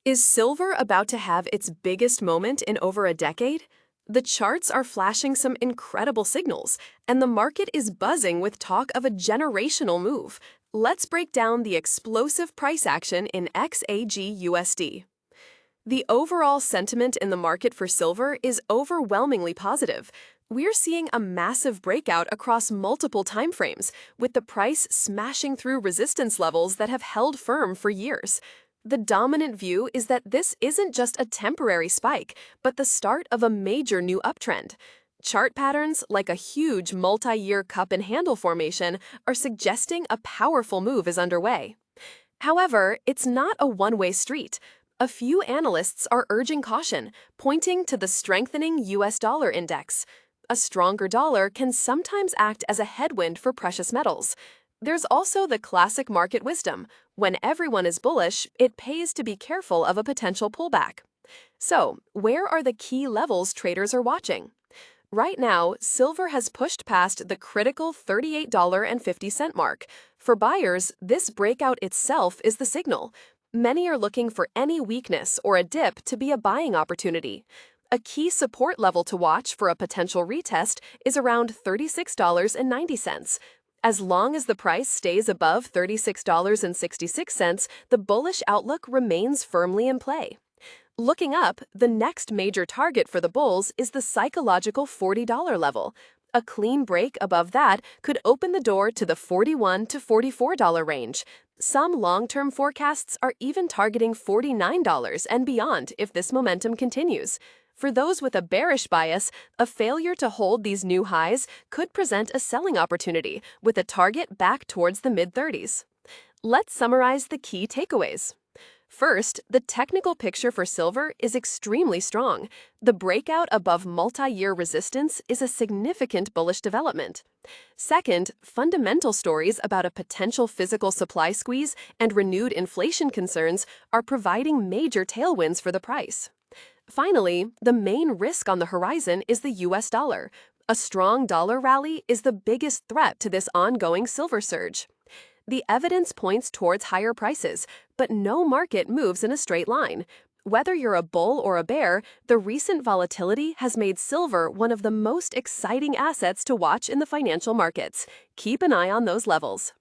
Is silver about to have its biggest moment in over a decade? The charts are flashing some incredible signals, and the market is buzzing with talk of a generational move. Let's break down the explosive price action in XAGUSD. The overall sentiment in the market for silver is overwhelmingly positive. We're seeing a massive breakout across multiple timeframes, with the price smashing through resistance levels that have held firm for years. The dominant view is that this isn't just a temporary spike, but the start of a major new uptrend. Chart patterns, like a huge multi-year cup and handle formation, are suggesting a powerful move is underway. However, it's not a one-way street. A few analysts are urging caution, pointing to the strengthening US dollar index. A stronger dollar can sometimes act as a headwind for precious metals. There's also the classic market wisdom. When everyone is bullish, it pays to be careful of a potential pullback. So, where are the key levels traders are watching? Right now, silver has pushed past the critical $38.50 mark. For buyers, this breakout itself is the signal. Many are looking for any weakness or a dip to be a buying opportunity. A key support level to watch for a potential retest is around $36.90. As long as the price stays above $36.66, the bullish outlook remains firmly in play. Looking up, the next major target for the bulls is the psychological $40 level. A clean break above that could open the door to the $41 to $44 range. Some long-term forecasts are even targeting $49 and beyond if this momentum continues. For those with a bearish bias, a failure to hold these new highs could present a selling opportunity with a target back towards the mid-30s. Let's summarize the key takeaways. First, the technical picture for silver is extremely strong. The breakout above multi-year resistance is a significant bullish development. Second, fundamental stories about a potential physical supply squeeze and renewed inflation concerns are providing major tailwinds for the price. Finally, the main risk on the horizon is the US dollar. A strong dollar rally is the biggest threat to this ongoing silver surge. The evidence points towards higher prices, but no market moves in a straight line. Whether you're a bull or a bear, the recent volatility has made silver one of the most exciting assets to watch in the financial markets. Keep an eye on those levels.